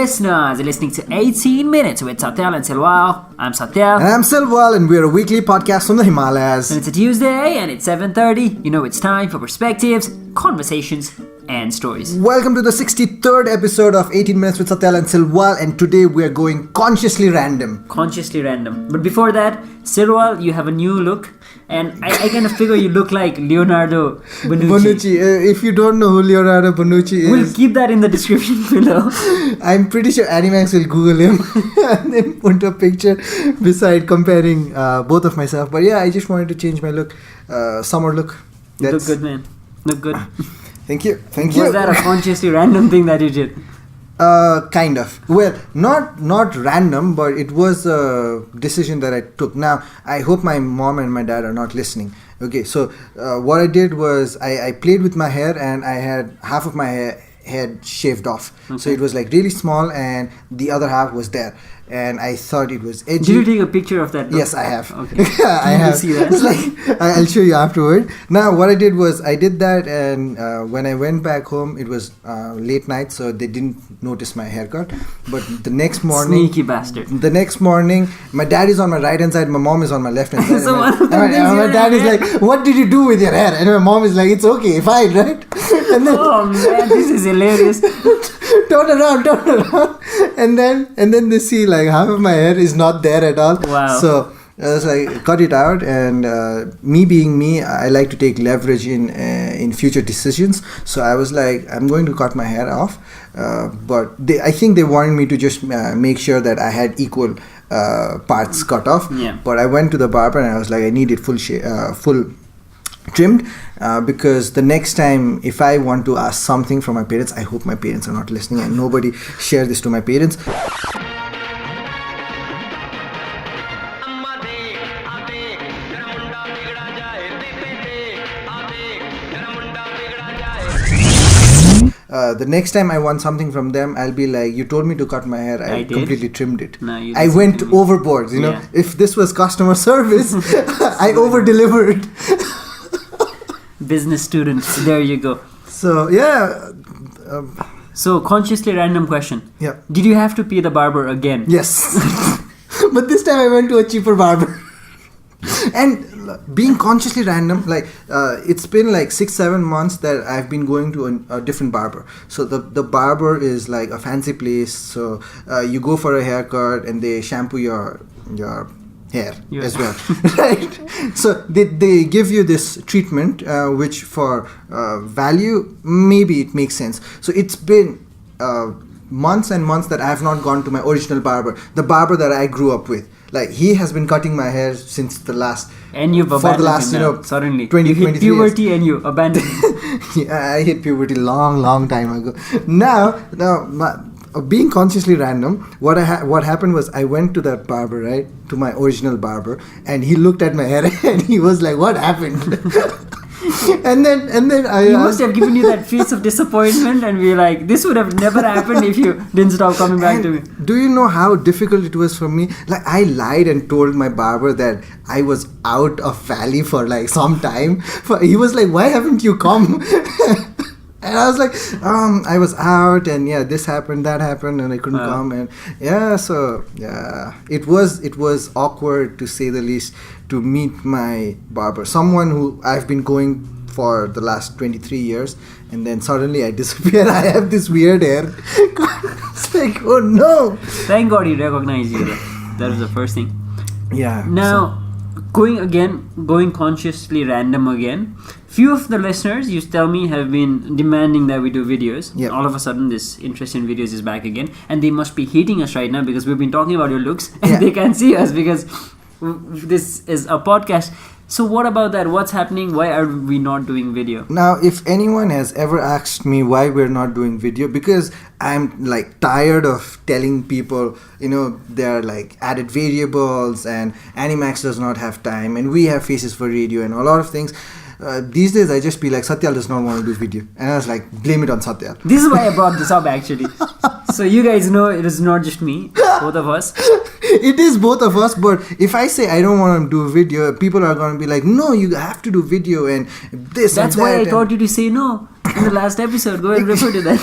listeners. You're listening to 18 Minutes with Satyal and Silwal. I'm Satyal. And I'm Silwal, and we're a weekly podcast from the Himalayas. And it's a Tuesday, and it's 7:30. You know it's time for perspectives, conversations, and stories. Welcome to the 63rd episode of 18 Minutes with Satyal and Silwal, and today we're going consciously random. Consciously random. But before that, Silwal, you have a new look. And I kind of figure you look like Leonardo Bonucci. If you don't know who Leonardo Bonucci is... We'll keep that in the description below. I'm pretty sure Animax will Google him and then put a picture beside comparing both of myself. But yeah, I just wanted to change my look. Summer look. Look good, man. Look good. Thank you. Was that a consciously random thing that you did? Kind of. Well, not random, but it was a decision that I took. Now, I hope my mom and my dad are not listening. Okay, so what I did was I played with my hair, and I had half of my head shaved off. Okay. So it was like really small, and the other half was there. And I thought it was edgy. Did you take a picture of that? Yes, I have. Okay. I have. See that? It's like, I'll show you afterward. Now, what I did was I did that, and when I went back home, it was late night, so they didn't notice my haircut. But the next morning, sneaky bastard. The next morning, my dad is on my right hand side, my mom is on my left hand side. So my dad is like, "What did you do with your hair?" And my mom is like, "It's okay, fine, right?" And then, oh man, this is hilarious. turn around, and then they see like half of my hair is not there at all. Wow. So I was like, cut it out, and me being me, I like to take leverage in future decisions. So I was like, I'm going to cut my hair off, but I think they wanted me to just make sure that I had equal parts cut off. Yeah. But I went to the barber, and I was like, I need it full trimmed, because the next time if I want to ask something from my parents, I hope my parents are not listening and nobody share this to my parents. The next time I want something from them, I'll be like, you told me to cut my hair, I completely trimmed it. No, I went overboard, you know. Yeah. If this was customer service, I over-delivered. Business students, there you go. So, yeah. So, consciously random question. Yeah. Did you have to pay the barber again? Yes. But this time I went to a cheaper barber. And being consciously random, like it's been like 6-7 months that I've been going to a different barber. So the barber is like a fancy place. So you go for a haircut and they shampoo your hair as well, right? So they give you this treatment, which for value, maybe it makes sense. So it's been months and months that I have not gone to my original barber, the barber that I grew up with. Like, he has been cutting my hair since the last... And you've abandoned him suddenly. 20, you hit puberty years. And you abandoned him. Yeah, I hit puberty long time ago. Now, being consciously random, what happened was I went to that barber, right? To my original barber. And he looked at my hair and he was like, what happened? and then he must have given you that face of disappointment and be like, this would have never happened if you didn't stop coming back to me. Do you know how difficult it was for me? Like, I lied and told my barber that I was out of Valley for like some time. He was like, why haven't you come? And I was like, I was out, and yeah, this happened, that happened, and I couldn't come, and it was awkward, to say the least, to meet my barber, someone who I've been going for the last 23 years, and then suddenly I disappear. I have this weird hair. It's like, oh no! Thank God he recognized you. That was the first thing. Yeah. Now, going consciously random again. Few of the listeners, you tell me, have been demanding that we do videos. Yep. All of a sudden, this interest in videos is back again. And they must be hating us right now because we've been talking about your looks and they can't see us because this is a podcast. So what about that? What's happening? Why are we not doing video? Now, if anyone has ever asked me why we're not doing video, because I'm like tired of telling people, you know, there are like added variables and Animax does not have time and we have faces for radio and a lot of things. These days I just be like, Satyal does not want to do video, and I was like, blame it on Satyal. This is why I brought this up actually. So you guys know it is not just me, both of us. It is both of us, but if I say I don't want to do video, people are going to be like, no, you have to do video and this. That's and that. Why I taught you to say no in the last episode. Go and refer to that.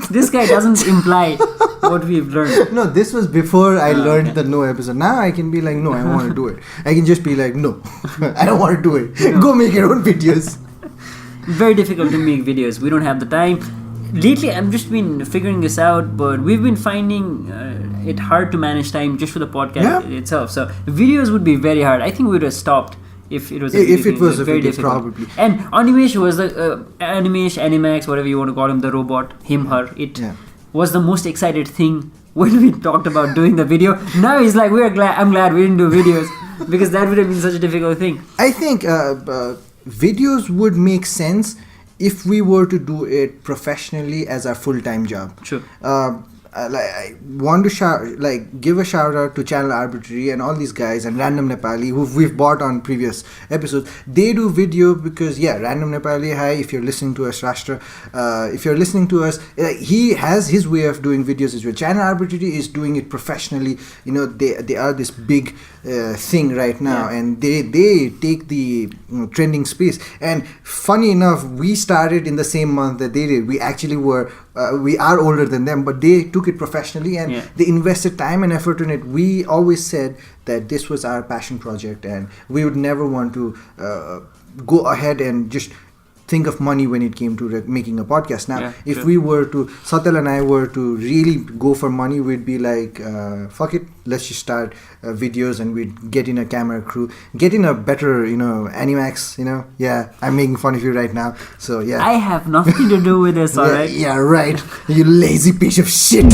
This guy doesn't imply what we've learned. No, this was before I learned okay. the no episode. Now I can be like, no, I want to do it. I can just be like, no, I don't want to do it. No. Go make your own videos. Very difficult to make videos. We don't have the time. Lately, I've just been figuring this out, but we've been finding it hard to manage time just for the podcast itself. So videos would be very hard. I think we would have stopped if it was a video. If it was a very video, difficult. probably. And Animesh was the Animax, whatever you want to call him, the robot, him, her, it was the most excited thing when we talked about doing the video. Now he's like, I'm glad we didn't do videos because that would have been such a difficult thing. I think videos would make sense if we were to do it professionally as our full-time job. Sure. I want to give a shout out to Channel Arbitrary and all these guys and Random Nepali who we've bought on previous episodes. They do video because Random Nepali, hi, if you're listening to us, Rashtra, if you're listening to us, he has his way of doing videos as well. Channel Arbitrary is doing it professionally. You know, they are this big thing right now, and they take the trending space. And funny enough, we started in the same month that they did. We actually were we are older than them, but they took it professionally and they invested time and effort in it. We always said that this was our passion project and we would never want to go ahead and just think of money when it came to making a podcast. Now, if we were to, Satyal and I were to really go for money, we'd be like, fuck it, let's just start videos and we'd get in a camera crew, get in a better, Animax, I'm making fun of you right now. So, I have nothing to do with this, alright? Yeah, right. You lazy piece of shit.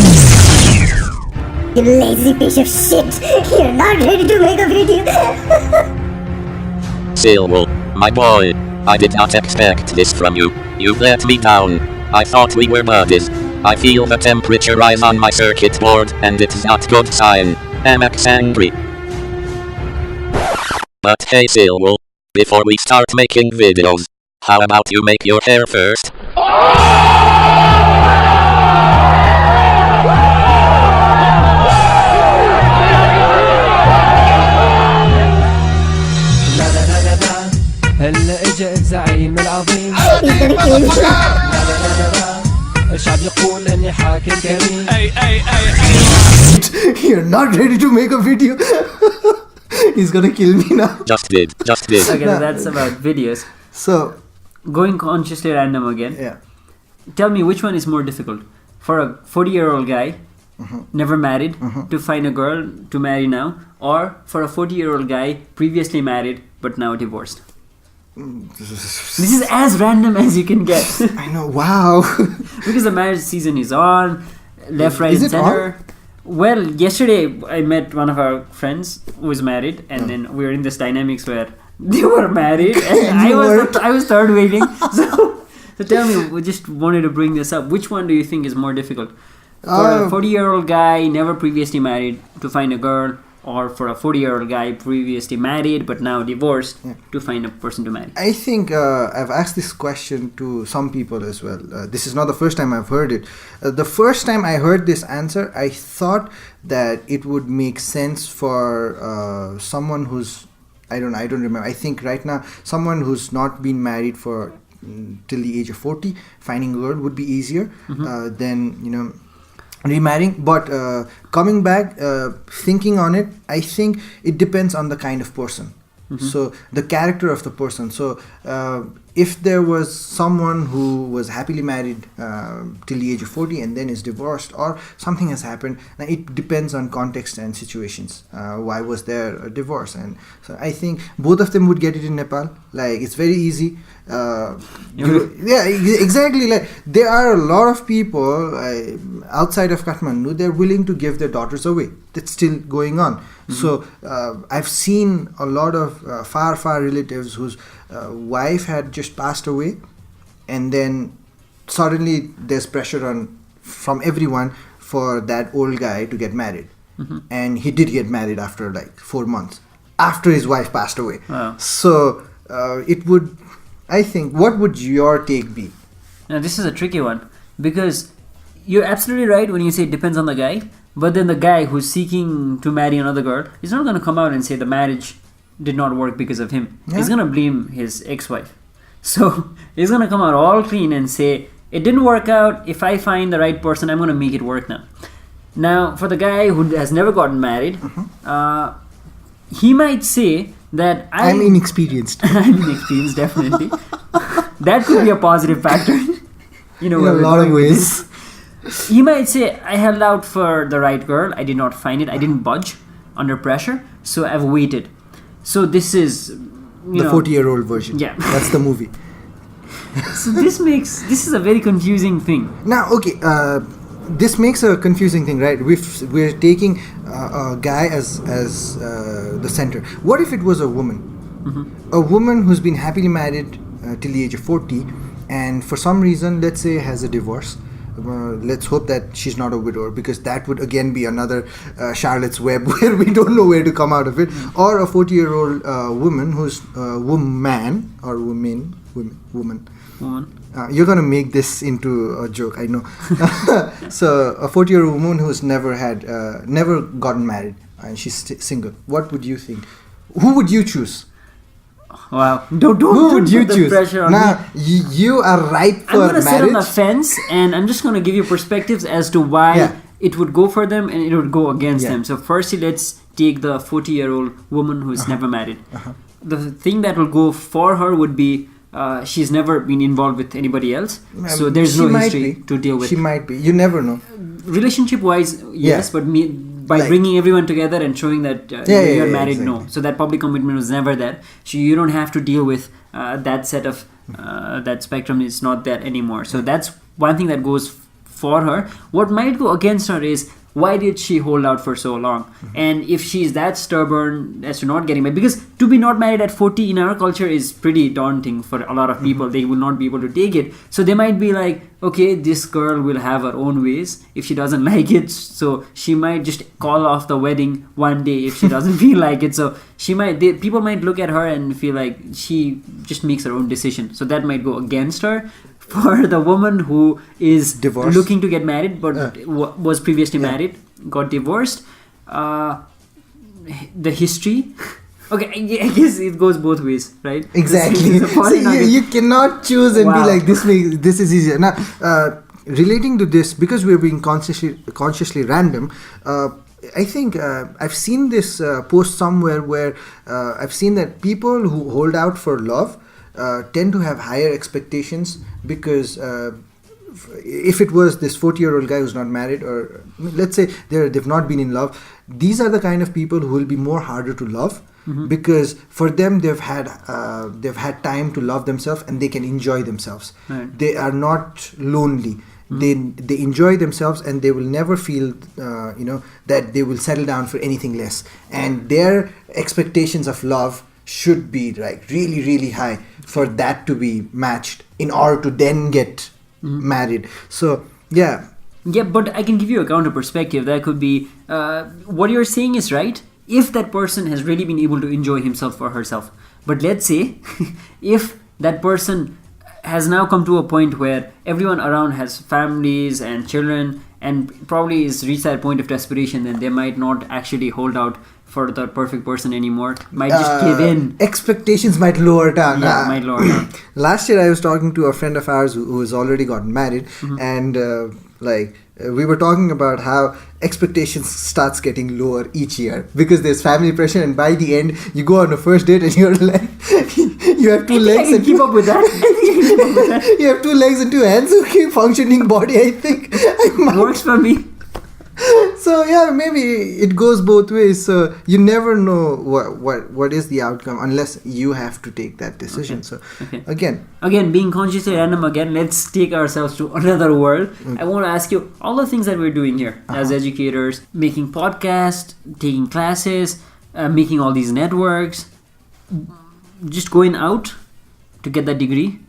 You lazy piece of shit. You're not ready to make a video. Silwal, my boy. I did not expect this from you. You let me down. I thought we were buddies. I feel the temperature rise on my circuit board, and it's not good sign. Amax angry. But hey Silwal, before we start making videos, how about you make your hair first? هلا اجا الزعيم العظيم الشعب يقول اني حاكم كريم You're not ready to make a video. He's gonna kill me now. Just did. Okay, so that's about videos. So, going consciously random again. Yeah. Tell me which one is more difficult for a 40-year-old guy, never married, to find a girl to marry now, or for a 40-year-old guy previously married but now divorced. This is as random as you can get. I know, wow. Because the marriage season is on, left, right, Is and it center. Well, yesterday I met one of our friends who was married, and then we were in this dynamics where they were married, and I was third waiting. So tell me, we just wanted to bring this up. Which one do you think is more difficult? For a 40-year-old guy, never previously married, to find a girl, or for a 40-year-old guy previously married but now divorced to find a person to marry? I think I've asked this question to some people as well. This is not the first time I've heard it. The first time I heard this answer, I thought that it would make sense for someone who's, I don't remember. I think right now, someone who's not been married for till the age of 40, finding a girl would be easier than, remarrying. But coming back, thinking on it, I think it depends on the kind of person. So the character of the person. So if there was someone who was happily married till the age of 40 and then is divorced, or something has happened, now it depends on context and situations. Why was there a divorce? And so I think both of them would get it in Nepal. Like, it's very easy. Exactly. Like, there are a lot of people outside of Kathmandu, they're willing to give their daughters away. That's still going on. So I've seen a lot of far relatives whose wife had just passed away, and then suddenly there's pressure from everyone for that old guy to get married. And he did get married after like 4 months after his wife passed away. Wow. So it would, I think, what would your take be? Now this is a tricky one, because you're absolutely right when you say it depends on the guy, but then the guy who's seeking to marry another girl is not going to come out and say the marriage did not work because of him. He's going to blame his ex-wife. So he's going to come out all clean and say it didn't work out. If I find the right person, I'm going to make it work now. Now, for the guy who has never gotten married, he might say that I'm inexperienced. I'm inexperienced, definitely. That could be a positive factor. In a lot of ways. He might say, I held out for the right girl. I did not find it. I didn't budge under pressure. So I've waited. So this is... the 40-year-old version. Yeah. That's the movie. So this is a very confusing thing. Now, okay, this makes a confusing thing, right? We're taking a guy as the center. What if it was a woman? A woman who's been happily married till the age of 40, and for some reason, let's say, has a divorce. Let's hope that she's not a widower, because that would again be another Charlotte's Web where we don't know where to come out of it. Or a 40-year-old woman who's woman. You're gonna make this into a joke, I know. So a 40-year-old woman who's never gotten married, and she's single. What would you think? Who would you choose? Wow! Don't Who would you put the choose? pressure on Now me. you are ripe for I'm gonna sit on the marriage. fence, and I'm just gonna give you perspectives as to why it would go for them and it would go against them. So firstly, let's take the 40-year-old woman who's never married. The thing that will go for her would be she's never been involved with anybody else, so there's no history to deal with. She might be. You never know. Relationship-wise, yes, but by bringing everyone together and showing that you're married, exactly. no. So that public commitment was never there. So you don't have to deal with that set of that spectrum is not there anymore. So that's one thing that goes for her. What might go against her is, why did she hold out for so long? And if she's that stubborn as to not getting married, because to be not married at 40 in our culture is pretty daunting for a lot of people. They will not be able to take it. So they might be like, okay, this girl will have her own ways if she doesn't like it. So she might just call off the wedding one day if she doesn't feel like it. So people might look at her and feel like she just makes her own decision. So that might go against her. For the woman who is divorced, looking to get married but was previously married, got divorced, the history. Okay, I guess it goes both ways, right? Exactly. So you cannot choose and be like, this is easier. Now, relating to this, because we're being consciously random, I think I've seen this post somewhere where I've seen that people who hold out for love tend to have higher expectations, because if it was this 40-year-old guy who's not married, or let's say they've not been in love, these are the kind of people who will be more harder to love, because for them they've had time to love themselves and they can enjoy themselves. Right. They are not lonely. They enjoy themselves, and they will never feel that they will settle down for anything less, and their expectations of love should be like really, really high for that to be matched in order to then get married. So yeah, but I can give you a counter perspective. That could be what you're saying is right if that person has really been able to enjoy himself or herself. But let's say if that person has now come to a point where everyone around has families and children and probably is reached that point of desperation, then they might not actually hold out for the perfect person anymore, might just give in. Expectations might lower down. Yeah, might lower down. Last year I was talking to a friend of ours who has already gotten married, and we were talking about how expectations starts getting lower each year because there's family pressure, and by the end you go on a first date and you're like you have two legs and keep up with that. you have 2 legs and 2 hands. Okay, functioning body. I think works for me. So yeah, maybe it goes both ways. So you never know what is the outcome unless you have to take that decision. Okay. So again, being consciously random again, let's take ourselves to another world. I want to ask you all the things that we're doing here as educators, making podcasts, taking classes, making all these networks, just going out to get that degree.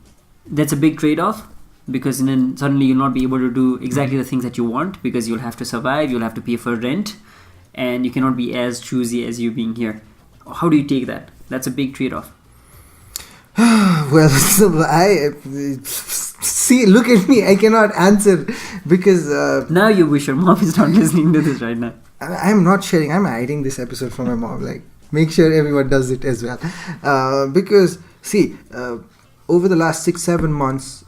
That's a big trade-off. Because then suddenly you'll not be able to do exactly the things that you want, because you'll have to survive, you'll have to pay for rent, and you cannot be as choosy as you being here. How do you take that? That's a big trade-off. Well, so I see. Look at me. I cannot answer because now you wish your mom is not listening to this right now. I'm not sharing. I'm hiding this episode from my mom. Like, make sure everyone does it as well. Because see. over the last 6-7 months,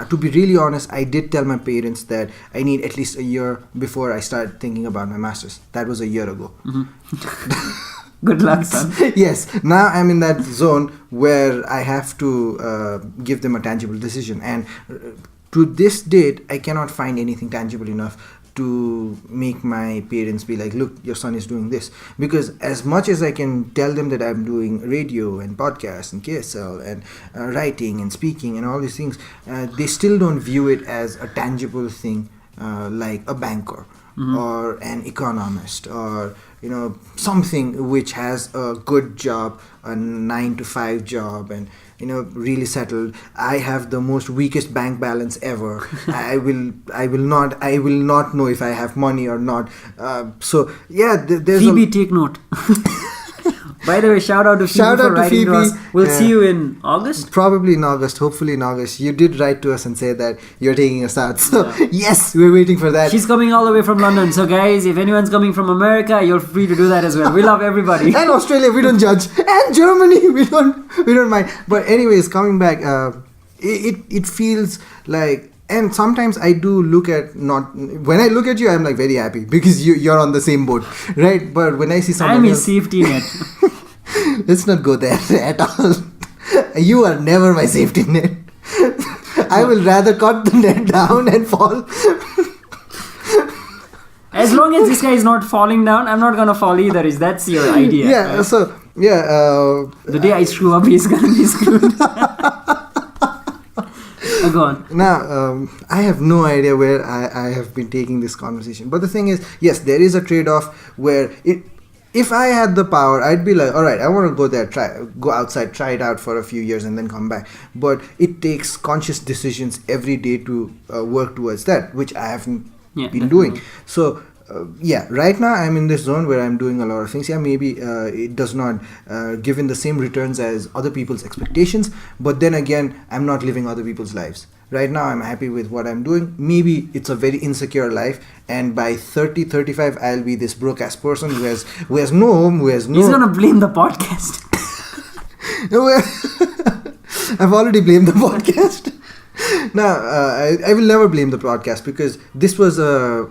to be really honest, I did tell my parents that I need at least a year before I start thinking about my masters. That was a year ago. Good luck, son. Yes, now I'm in that zone where I have to give them a tangible decision, and to this date I cannot find anything tangible enough to make my parents be like, look, your son is doing this. Because as much as I can tell them that I'm doing radio and podcast and KSL and writing and speaking and all these things, they still don't view it as a tangible thing, like a banker or an economist, or something which has a good job, a 9-to-5 job, and really settled. I have the most weakest bank balance ever. I will not know if I have money or not. So yeah, there's Phoebe, take note. By the way, shout out to Phoebe for writing to us. We'll see you in August? Probably in August, hopefully in August. You did write to us and say that you're taking us out. So yes, we're waiting for that. She's coming all the way from London. So guys, if anyone's coming from America, you're free to do that as well. We love everybody. And Australia, we don't judge. And Germany, we don't mind. But anyways, coming back, it feels like, and sometimes I do look at, when I look at you, I'm like very happy because you're on the same boat, right? But when I see someone I'm a else, safety net. let's not go there at all. You are never my safety net. I will rather cut the net down and fall. As long as this guy is not falling down, I'm not gonna fall either. That's your idea. Yeah, right? so, yeah. The day I screw up, he's gonna be screwed. Go on. Now, I have no idea where I have been taking this conversation. But the thing is, yes, there is a trade-off where if I had the power, I'd be like, all right, I want to go there, go outside, try it out for a few years and then come back. But it takes conscious decisions every day to work towards that, which I haven't been doing. So, right now I'm in this zone where I'm doing a lot of things. Yeah, maybe it does not give in the same returns as other people's expectations. But then again, I'm not living other people's lives. Right now, I'm happy with what I'm doing. Maybe it's a very insecure life, and by 30, 35, I'll be this broke-ass person who has no home, who has no... He's gonna blame the podcast. I've already blamed the podcast. Now, I will never blame the podcast because this was a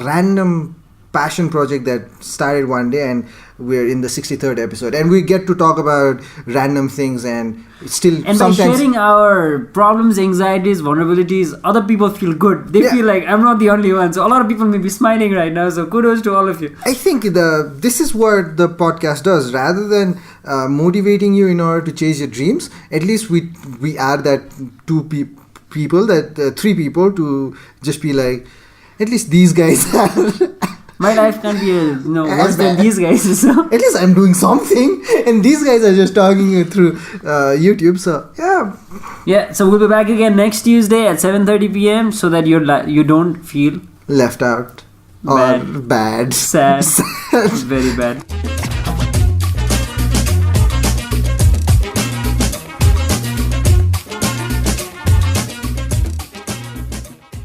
random passion project that started one day, and we're in the 63rd episode, and we get to talk about random things, and still and sometimes... by sharing our problems, anxieties, vulnerabilities, other people feel good. They feel like I'm not the only one. So a lot of people may be smiling right now, so kudos to all of you. I think this is what the podcast does. Rather than motivating you in order to chase your dreams, at least we add that three people to just be like, at least these guys are... My life can't be worse than these guys. So. At least I'm doing something, and these guys are just talking it through YouTube. So yeah. So we'll be back again next Tuesday at 7:30 p.m. so that you don't feel left out or bad. Sad. Very bad.